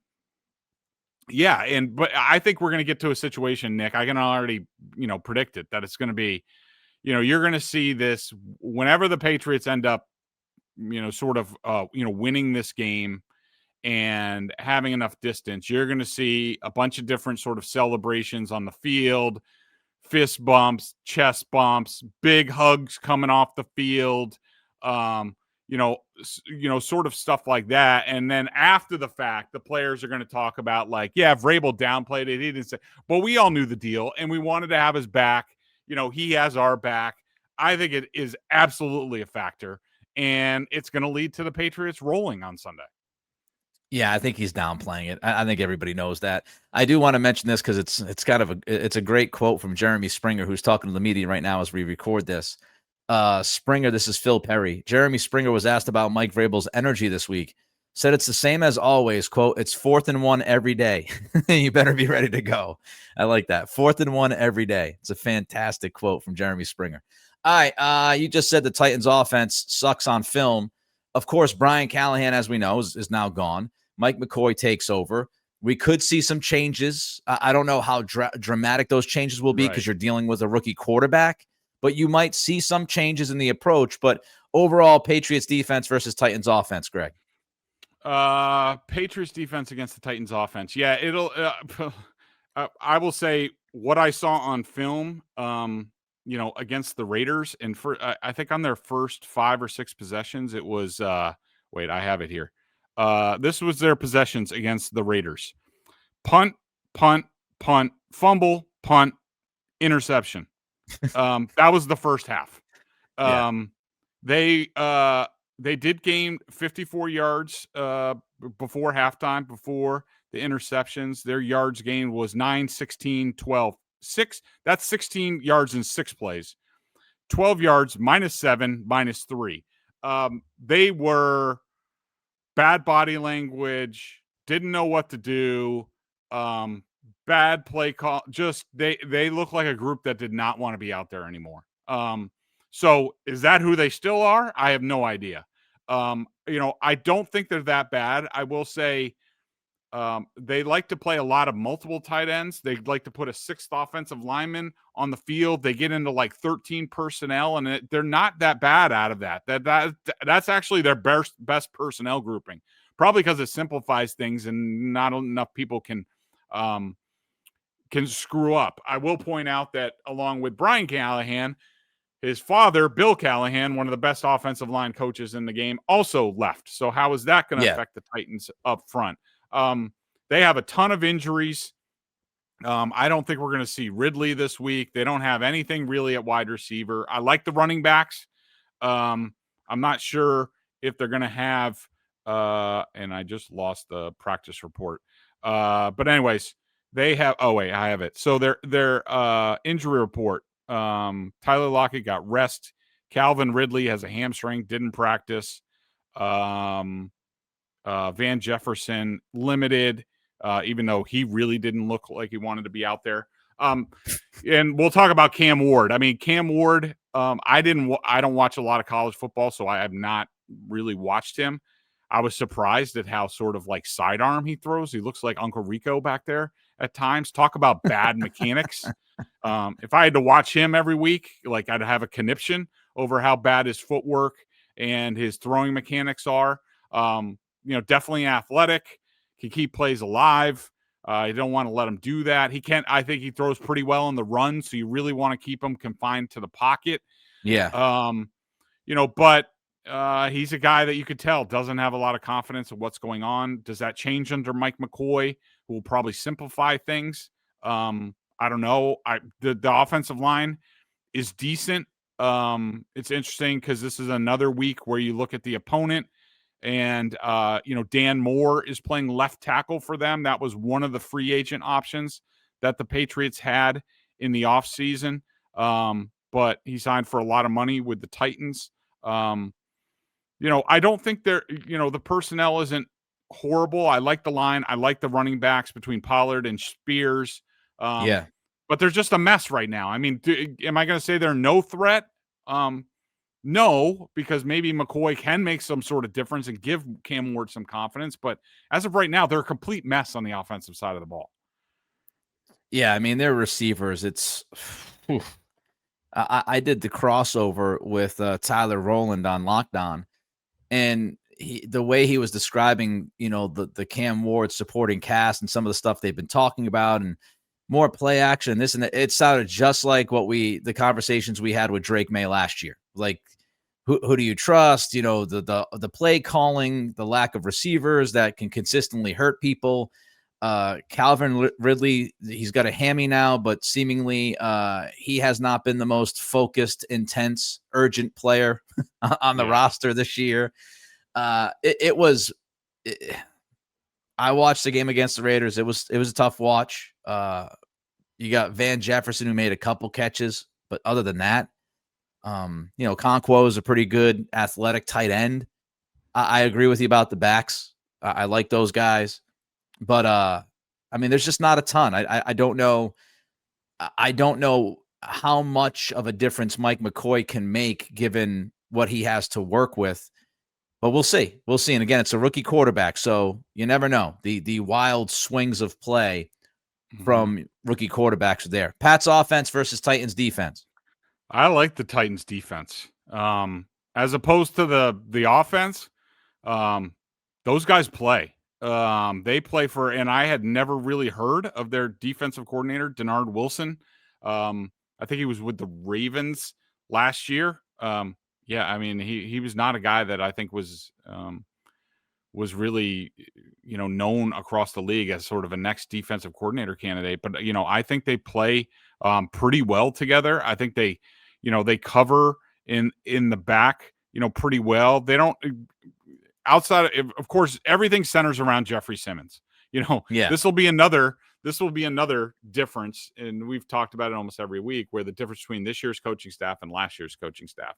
I think we're going to get to a situation, Nick, I can already, predict it, that it's going to be, you're going to see this whenever the Patriots end up, sort of, winning this game and having enough distance, you're going to see a bunch of different sort of celebrations on the field, fist bumps, chest bumps, big hugs coming off the field. sort of stuff like that. And then after the fact, the players are going to talk about like, yeah, Vrabel downplayed it. He didn't say, but we all knew the deal and we wanted to have his back. He has our back. I think it is absolutely a factor, and it's going to lead to the Patriots rolling on Sunday. Yeah, I think he's downplaying it. I think everybody knows that. I do want to mention this because it's a great quote from Jeremy Springer, who's talking to the media right now as we record this. Springer, this is Phil Perry. Jeremy Springer was asked about Mike Vrabel's energy this week. Said it's the same as always. Quote, it's 4th and 1 every day. You better be ready to go. I like that. 4th and 1 every day. It's a fantastic quote from Jeremy Springer. All right. You just said the Titans offense sucks on film. Of course, Brian Callahan, as we know, is now gone. Mike McCoy takes over. We could see some changes. I don't know how dramatic those changes will be because you're dealing with a rookie quarterback, but you might see some changes in the approach. But overall, Patriots defense versus Titans offense, Greg. Patriots defense against the Titans offense. Yeah, it'll I will say what I saw on film, against the Raiders, and for I think on their first 5 or 6 possessions, it was wait, I have it here. This was their possessions against the Raiders. Punt, punt, punt, fumble, punt, interception. That was the first half. They did gain 54 yards before halftime, before the interceptions. Their yards gained was 9, 16, 12. 6. That's 16 yards in 6 plays. 12 yards, -7, -3. They were bad body language, didn't know what to do, bad play call. Just they look like a group that did not want to be out there anymore. So is that who they still are? I have no idea. I don't think they're that bad. I will say they like to play a lot of multiple tight ends. They like to put a 6th offensive lineman on the field. They get into like 13 personnel, and they're not that bad out of that. That's actually their best personnel grouping, probably because it simplifies things and not enough people can screw up. I will point out that along with Brian Callahan, his father, Bill Callahan, one of the best offensive line coaches in the game, also left. So how is that going to affect the Titans up front? They have a ton of injuries. I don't think we're going to see Ridley this week. They don't have anything really at wide receiver. I like the running backs. I'm not sure if they're going to have, and I just lost the practice report. But anyways, they have, I have it. So their injury report, Tyler Lockett got rest. Calvin Ridley has a hamstring, didn't practice. Van Jefferson limited, even though he really didn't look like he wanted to be out there. And we'll talk about Cam Ward. I mean, Cam Ward, I don't watch a lot of college football, so I have not really watched him. I was surprised at how sort of like sidearm he throws. He looks like Uncle Rico back there at times. Talk about bad mechanics. If I had to watch him every week, like I'd have a conniption over how bad his footwork and his throwing mechanics are. Definitely athletic, can keep plays alive. You don't want to let him do that. I think he throws pretty well in the run, so you really want to keep him confined to the pocket. Yeah. But he's a guy that you could tell doesn't have a lot of confidence in what's going on. Does that change under Mike McCoy, who will probably simplify things? I don't know. The offensive line is decent. It's interesting because this is another week where you look at the opponent and, Dan Moore is playing left tackle for them. That was one of the free agent options that the Patriots had in the offseason. But he signed for a lot of money with the Titans. I don't think the personnel isn't horrible. I like the line. I like the running backs between Pollard and Spears. But they're just a mess right now. I mean, am I going to say they're no threat? No, because maybe McCoy can make some sort of difference and give Cam Ward some confidence. But as of right now, they're a complete mess on the offensive side of the ball. Yeah, I mean, they're receivers. It's I did the crossover with Tyler Rowland on Lockdown, and the way he was describing, the Cam Ward supporting cast and some of the stuff they've been talking about and more play action and this and that, it sounded just like the conversations we had with Drake Maye last year. Like who do you trust? The play calling, the lack of receivers that can consistently hurt people. Calvin Ridley, he's got a hammy now, but seemingly he has not been the most focused, intense, urgent player on the roster this year. I watched the game against the Raiders. It was a tough watch. You got Van Jefferson, who made a couple catches, but other than that, Conquo is a pretty good athletic tight end. I agree with you about the backs. I like those guys, but there's just not a ton. I don't know. I don't know how much of a difference Mike McCoy can make given what he has to work with. But we'll see. We'll see. And again, it's a rookie quarterback, so you never know. The wild swings of play from rookie quarterbacks are there. Pat's offense versus Titans defense. I like the Titans defense. As opposed to the offense, those guys play. They play for, and I had never really heard of their defensive coordinator, Denard Wilson. I think he was with the Ravens last year. He was not a guy that I think was really, known across the league as sort of a next defensive coordinator candidate. But, I think they play pretty well together. I think they cover in the back, pretty well. They don't outside of course, everything centers around Jeffrey Simmons. This will be another difference. And we've talked about it almost every week, where the difference between this year's coaching staff and last year's coaching staff.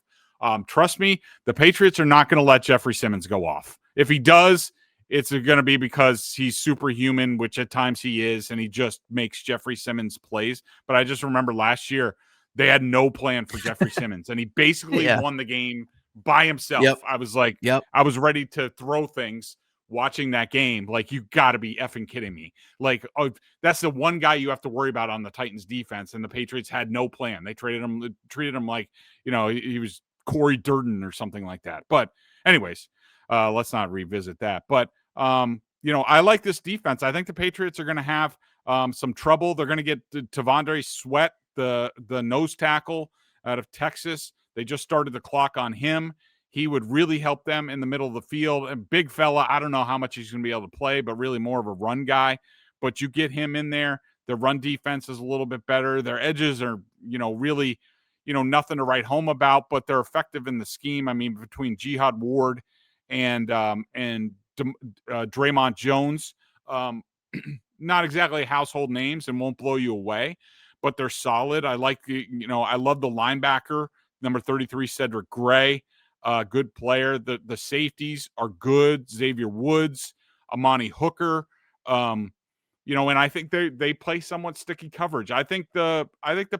Trust me, the Patriots are not going to let Jeffrey Simmons go off. If he does, it's going to be because he's superhuman, which at times he is, and he just makes Jeffrey Simmons plays. But I just remember last year, they had no plan for Jeffrey Simmons, and he basically won the game by himself. Yep. I was like, I was ready to throw things watching that game. Like, you got to be effing kidding me. Like, that's the one guy you have to worry about on the Titans defense, and the Patriots had no plan. They treated him like, he was Corey Durden or something like that. But anyways, let's not revisit that. But, I like this defense. I think the Patriots are going to have some trouble. They're going to get Tavondre Sweat, the nose tackle out of Texas. They just started the clock on him. He would really help them in the middle of the field. And big fella, I don't know how much he's going to be able to play, but really more of a run guy. But you get him in there. Their run defense is a little bit better. Their edges are, really, nothing to write home about, but they're effective in the scheme. I mean, between Jihad Ward and Draymond Jones, not exactly household names and won't blow you away, but they're solid. I like I love the linebacker, number 33, Cedric Gray, good player. The safeties are good. Xavier Woods, Amani Hooker, and I think they play somewhat sticky coverage. I think the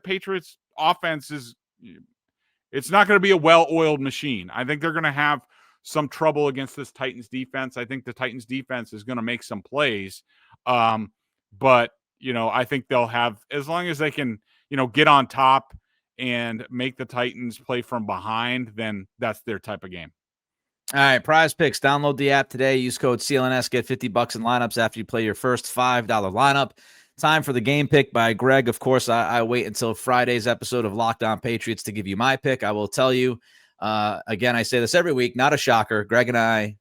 Patriots offense it's not going to be a well-oiled machine. I think they're going to have some trouble against this Titans defense. I think the Titans defense is going to make some plays. But, I think they'll have, as long as they can, get on top and make the Titans play from behind, then that's their type of game. All right, PrizePicks. Download the app today. Use code CLNS. Get $50 in lineups after you play your first $5 lineup. Time for the game pick by Greg. Of course, I wait until Friday's episode of Locked On Patriots to give you my pick. I will tell you, again, I say this every week, not a shocker. Greg and I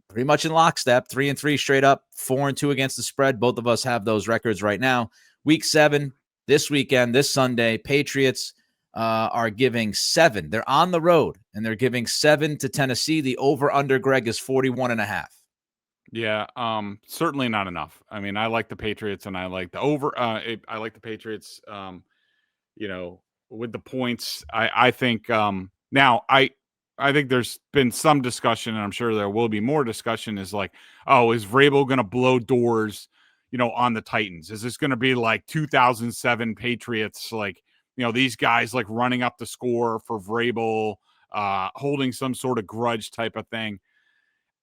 pretty much in lockstep, 3-3 straight up, 4-2 against the spread. Both of us have those records right now. Week 7, this weekend, this Sunday, Patriots are giving 7. They're on the road, and they're giving 7 to Tennessee. The over-under, Greg, is 41.5. Yeah, certainly not enough. I mean, I like the Patriots, and I like the over. I like the Patriots, with the points. I think now I think there's been some discussion, and I'm sure there will be more discussion, is like, oh, is Vrabel going to blow doors, on the Titans? Is this going to be like 2007 Patriots, like, these guys like running up the score for Vrabel, holding some sort of grudge type of thing?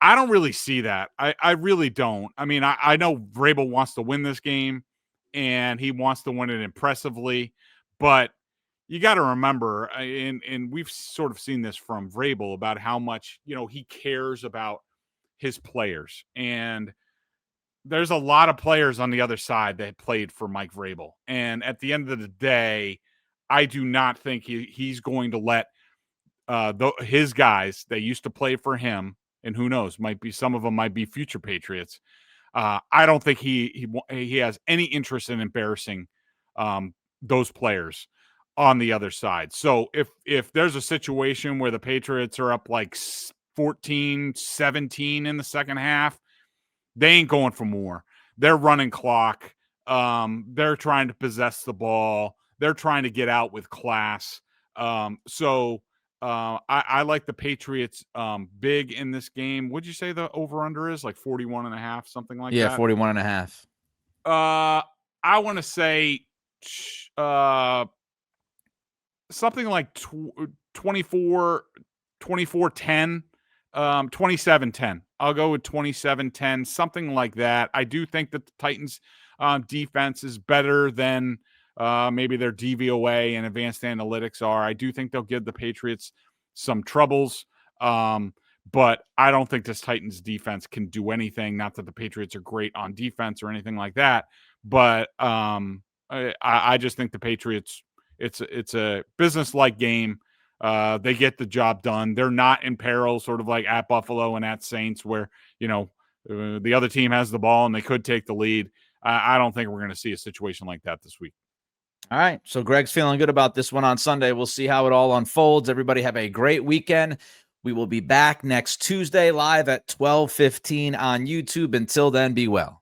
I don't really see that. I really don't. I mean, I know Vrabel wants to win this game, and he wants to win it impressively, but you got to remember, and we've sort of seen this from Vrabel, about how much, he cares about his players. And there's a lot of players on the other side that played for Mike Vrabel. And at the end of the day, I do not think he's going to let his guys that used to play for him, and who knows, some of them might be future Patriots. I don't think he has any interest in embarrassing those players on the other side. So if there's a situation where the Patriots are up like 14-17 in the second half, they ain't going for more. They're running clock. They're trying to possess the ball. They're trying to get out with class. So I like the Patriots big in this game. Would you say the over-under is like 41.5, something like that? Yeah, 41.5. I want to say something like 24-10, 27-10. I'll go with 27-10, something like that. I do think that the Titans defense is better than maybe their DVOA and advanced analytics are. I do think they'll give the Patriots some troubles, but I don't think this Titans defense can do anything. Not that the Patriots are great on defense or anything like that, but I just think the Patriots, it's a business-like game. They get the job done. They're not in peril, sort of like at Buffalo and at Saints, where the other team has the ball and they could take the lead. I don't think we're going to see a situation like that this week. All right. So Greg's feeling good about this one on Sunday. We'll see how it all unfolds. Everybody have a great weekend. We will be back next Tuesday live at 12:15 on YouTube. Until then, be well.